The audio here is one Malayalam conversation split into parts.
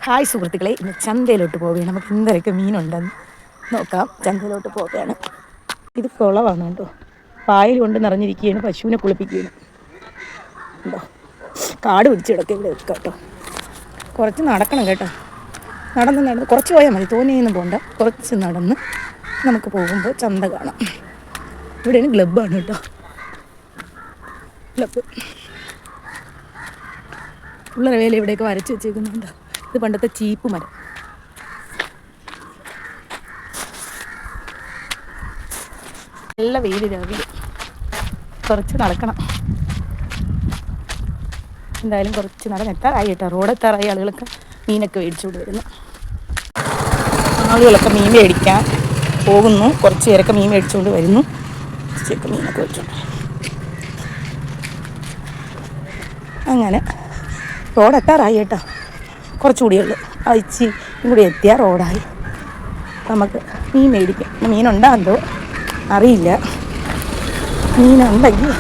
ഹായ് സുഹൃത്തുക്കളെ, ഇന്ന് ചന്തയിലോട്ട് പോവുകയാണ്. നമുക്ക് എന്തൊക്കെ മീനുണ്ടെന്ന് നോക്കാം. ചന്തയിലോട്ട് പോവുകയാണ്. ഇത് കുളമാണ് കേട്ടോ. പായൽ കൊണ്ട് നിറഞ്ഞിരിക്കുകയാണ്. പശുവിനെ കുളിപ്പിക്കുകയാണ് കേട്ടോ. കാട് പിടിച്ച് കിടക്കുക ഇവിടെ കേട്ടോ. കുറച്ച് നടക്കണം കേട്ടോ. നടന്ന് കുറച്ച് പോയാൽ മതി, തോന്നിയൊന്നും പോകണ്ട. കുറച്ച് നടന്ന് നമുക്ക് പോകുമ്പോൾ ചന്ത കാണാം. ഇവിടെയാണ് ക്ലബ്ബാണ് കേട്ടോ. ക്ലബ്ബ് പിള്ളേരെ വേല ഇവിടെയൊക്കെ വരച്ച് വെച്ചേക്കുന്നുണ്ട്. ഇത് പണ്ടത്തെ ചീപ്പ് മരം. നല്ല വെയിൽ രാവിലെ. കുറച്ച് നടക്കണം. എന്തായാലും കുറച്ച് എത്താറായി കേട്ടോ. റോഡെത്താറായി. ആളുകളൊക്കെ മീനൊക്കെ മേടിച്ചുകൊണ്ട് വരുന്നു. ആളുകളൊക്കെ മീൻ മേടിക്കാൻ പോകുന്നു. കുറച്ച് പേരൊക്കെ മീൻ മേടിച്ചുകൊണ്ട് വരുന്നു. കുറച്ചൊക്കെ മീനൊക്കെ മേടിച്ചുകൊണ്ട് അങ്ങനെ റോഡെത്താറായി കേട്ടോ. കുറച്ചുകൂടിയേ ഉള്ളൂ. ഇച്ചിരി കൂടി എത്തിയാൽ റോഡായി. നമുക്ക് മീൻ മേടിക്കാം. മീനുണ്ടാകുന്നോ അറിയില്ല. മീനുണ്ടെങ്കിൽ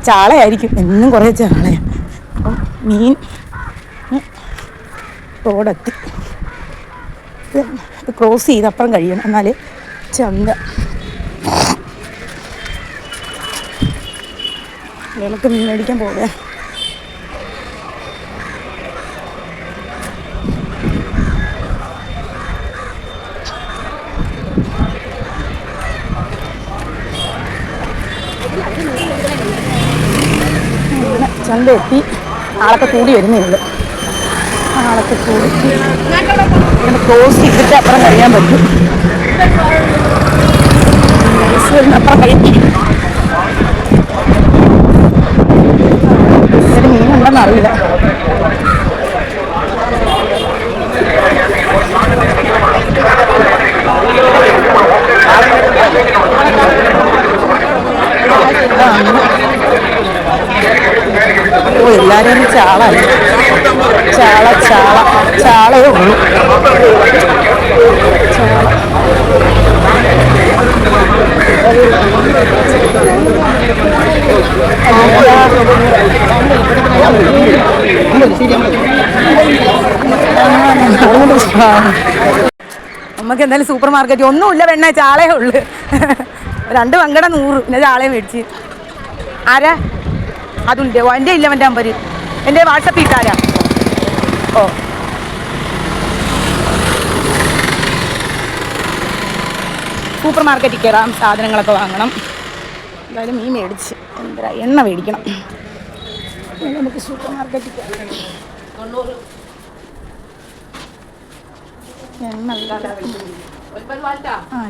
ചാളയായിരിക്കും. എന്നും കുറേ ചാളയാണ്. അപ്പം മീൻ റോഡെത്തി. ഇത് ക്രോസ് ചെയ്ത് അപ്പുറം കഴിയണം, എന്നാൽ ചന്ത. നമുക്ക് മീൻ മേടിക്കാൻ പോവുക. ചന്ത എത്തി. ആളൊക്കെ കൂടി വരുന്നേ ഉള്ളൂ. ആളൊക്കെ കൂടി ഇങ്ങനെ ക്രോസ് ചെയ്തിട്ട് അപ്പുറം കഴിയാൻ പറ്റും. അപ്പുറം കഴിയും. ഒരു മീനുണ്ടെന്ന് അറിയില്ല. എല്ലാവരും ചാള ചാളയേ ഉള്ളൂ. ചാള നമുക്ക് എന്തായാലും സൂപ്പർ മാർക്കറ്റ് ഒന്നുമില്ല. വെണ്ണ ചാളയേ ഉള്ളു. 2 വങ്കട 100. പിന്നെ ചാളയും മേടിച്ച്. ആരാ അതുണ്ട്? എൻ്റെ ഇല്ല. എൻ്റെ നമ്പർ എൻ്റെ വാട്സപ്പിൽ ഇട്ടാരാ? ഓ, സൂപ്പർ മാർക്കറ്റിൽ കയറാം. സാധനങ്ങളൊക്കെ വാങ്ങണം. എന്തായാലും മീൻ മേടിച്ച് എന്താ എണ്ണ മേടിക്കണം. നമുക്ക് സൂപ്പർ മാർക്കറ്റിൽ കയറാം. എണ്ണ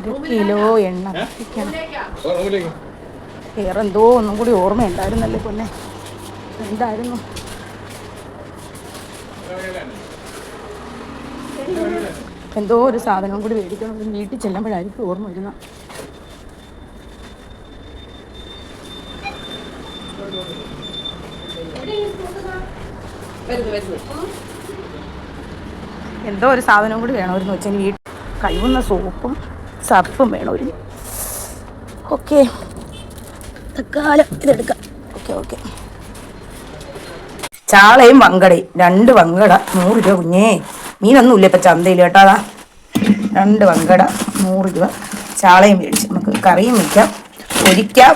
1 കിലോ എണ്ണ മേടിക്കണം. വേറെ എന്തോ ഒന്നും കൂടി ഓർമ്മയുണ്ടായിരുന്നല്ലേ പൊന്നെ. എന്തായിരുന്നു? എന്തോ ഒരു സാധനം കൂടി മേടിക്കണം. വീട്ടിൽ ചെല്ലുമ്പോഴായിരിക്കും ഓർമ്മ വരുന്ന. എന്തോ ഒരു സാധനം കൂടി വേണമായിരുന്നു വെച്ചാൽ വീട്ടിൽ കഴിവുന്ന സോപ്പും സർഫും വേണമായിരുന്നു. ഓക്കെ, തക്കാലം ഇതെടുക്കാം. ഓക്കെ. ചാളയും വങ്കടയും 2 വങ്കട 100 രൂപ. കുഞ്ഞേ, മീനൊന്നുമില്ല ഇപ്പം ചന്തയിൽ കേട്ടോ. 2 വങ്കട 100 രൂപ. ചാളയും മേടിച്ച് നമുക്ക് കറിയും വയ്ക്കാം, പൊരിക്കാം.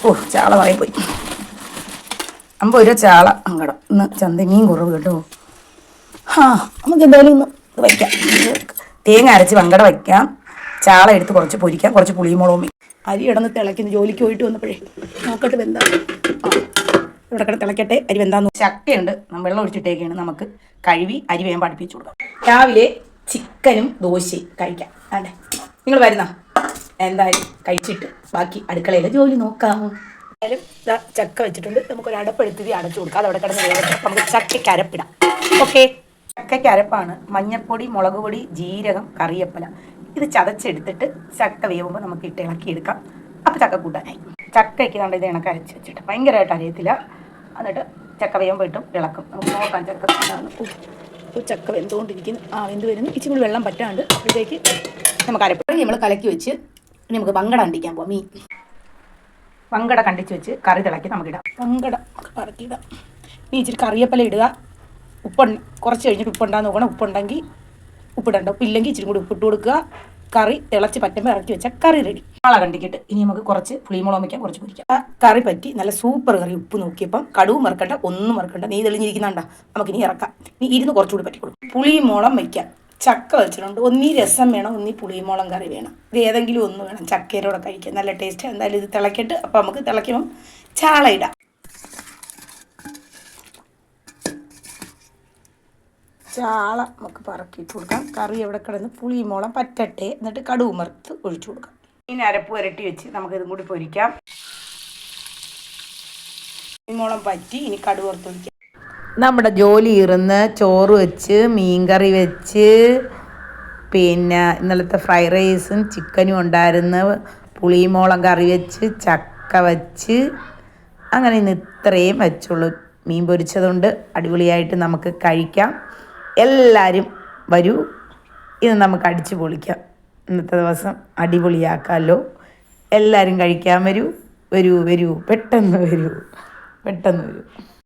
ഓ, ചാള പറയും പോയി. 50 രൂപ ചാള വങ്കട. ഇന്ന് ചന്ത മീൻ കുറവ് കേട്ടോ. നമുക്ക് എന്തായാലും ഇന്ന് ഇത് വയ്ക്കാം. തേങ്ങ അരച്ച് വങ്കട വയ്ക്കാം. ചാള എടുത്ത് കുറച്ച് പൊരിക്കാം. കുറച്ച് പുളിമുളകും. അരി കിടന്ന് തിളയ്ക്കുന്നു. ജോലിക്ക് പോയിട്ട് വന്നപ്പോഴേ നോക്കട്ടെ വെന്താ. ഇവിടെ കിടന്ന് തിളക്കട്ടെ. അരി വെന്താന്ന്. ചക്കയുണ്ട്, വെള്ളം ഒഴിച്ചിട്ടേക്കാണ്. നമുക്ക് കഴുകി അരി വേഗം പഠിപ്പിച്ചു കൊടുക്കാം. രാവിലെ ചിക്കനും ദോശയും കഴിക്കാം. അതെ, നിങ്ങൾ വരുന്ന എന്തായാലും കഴിച്ചിട്ട് ബാക്കി അടുക്കളയിലെ ജോലി നോക്കാം. എന്തായാലും ചക്ക വെച്ചിട്ടുണ്ട്. നമുക്കൊരു അടപ്പെടുത്തി അടച്ചു കൊടുക്കാം. അതവിടെ കിടന്ന് വേഗം നമുക്ക് ചക്കയ്ക്ക് അരപ്പിടാം. ഓക്കെ, ചക്കയ്ക്ക് അരപ്പാണ് മഞ്ഞൾപ്പൊടി, മുളക് പൊടി, ജീരകം, കറിവേപ്പില. ഇത് ചതച്ചെടുത്തിട്ട് ചക്ക വേവുമ്പോൾ നമുക്ക് ഇട്ട് ഇളക്കിയെടുക്കാം. അപ്പോൾ ചക്ക കൂട്ടാനായി. ചക്കയ്ക്ക് ഇത് ഇണക്ക് അരച്ച് വെച്ചിട്ട് ഭയങ്കരമായിട്ട് അറിയത്തില്ല. എന്നിട്ട് ചക്ക വേവുമ്പോൾ ഇട്ടും ഇളക്കും. നമുക്ക് നോക്കാം ചക്ക. ചക്ക വെന്തുകൊണ്ടിരിക്കുന്നു. വെന്ത് വരുന്നു. ഇച്ചിരി കൂടി വെള്ളം പറ്റാണ്ട്. അപ്പോഴത്തേക്ക് നമുക്ക് അരപ്പൊടി നമ്മൾ കലക്കി വെച്ച് നമുക്ക് വങ്കട കണ്ടിക്കാൻ പോവാം. മീൻ വങ്കട കണ്ടിച്ച് വെച്ച് കറി തിളക്കി നമുക്കിടാം. വങ്കട കറക്കിയിടാം. ഇനി ഇച്ചിരി കറിവേപ്പില ഇടുക, കുറച്ച് കഴിഞ്ഞിട്ട് ഉപ്പുണ്ടാന്ന് നോക്കണം. ഉപ്പുണ്ടെങ്കിൽ ഉപ്പിടണ്ട, ഉപ്പില്ലെങ്കിൽ ഇച്ചിരി കൂടി ഉപ്പിട്ട് കൊടുക്കുക. കറി തിളച്ച് പറ്റുമ്പോൾ ഇറക്കി വെച്ചാൽ കറി റെഡി. ആളെ കണ്ടിക്കിട്ട് ഇനി നമുക്ക് കുറച്ച് പുളിമുളക് വയ്ക്കാം, കുറച്ച് പൊരിക്കാം. കറി പറ്റി നല്ല സൂപ്പർ കറി. ഉപ്പ് നോക്കിയപ്പം കടുവ് മറക്കണ്ട, ഒന്നും മറക്കണ്ട. നീ തെളിഞ്ഞിരിക്കുന്നുണ്ടാ, നമുക്കിനി ഇറക്കാം. ഇനി ഇരുന്ന് കുറച്ചുകൂടി പറ്റി കൊടുക്കും. പുളിമുളം വയ്ക്കാം. ചക്ക വെച്ചിട്ടുണ്ട്. ഒന്നീ രസം വേണം, ഒന്നീ പുളിമുളം കറി വേണം. ഇത് ഏതെങ്കിലും ഒന്ന് വേണം ചക്കയുടെ കഴിക്കാൻ. നല്ല ടേസ്റ്റ്. എന്തായാലും ഇത് തിളക്കിയിട്ട് അപ്പം നമുക്ക് തിളയ്ക്കുമ്പം ചാള ഇടാം. ചാള നമുക്ക് പറക്കിയിട്ട് കൊടുക്കാം. കറി എവിടെ കിടന്ന് പുളിമുളം പറ്റട്ടെ, എന്നിട്ട് കടുവ് മറുത്ത് ഒഴിച്ചു കൊടുക്കാം. ഇനി അരപ്പ് വരട്ടി വെച്ച് നമുക്കിതും കൂടി പൊരിക്കാം. പുളിമുളം പറ്റി ഇനി കടുവ് വറുത്ത് ഒഴിക്കാം. നമ്മുടെ ജോലി ഇരുന്ന് ചോറ് വെച്ച് മീൻകറി വെച്ച് പിന്നെ ഇന്നലത്തെ ഫ്രൈഡ് റൈസും ചിക്കനും ഉണ്ടായിരുന്നു. പുളിമുളം കറി വെച്ച് ചക്ക വെച്ച് അങ്ങനെ ഇന്ന് ഇത്രയും വെച്ചുള്ളൂ. മീൻ പൊരിച്ചതുകൊണ്ട് അടിപൊളിയായിട്ട് നമുക്ക് കഴിക്കാം. എല്ലാവരും വരൂ, ഇത് നമുക്ക് അടിച്ചു പൊളിക്കാം. ഇന്നത്തെ ദിവസം അടിപൊളിയാക്കാമല്ലോ. എല്ലാവരും കഴിക്കാൻ വരൂ, വരൂ വരൂ, പെട്ടെന്ന് വരൂ, പെട്ടെന്ന് വരൂ.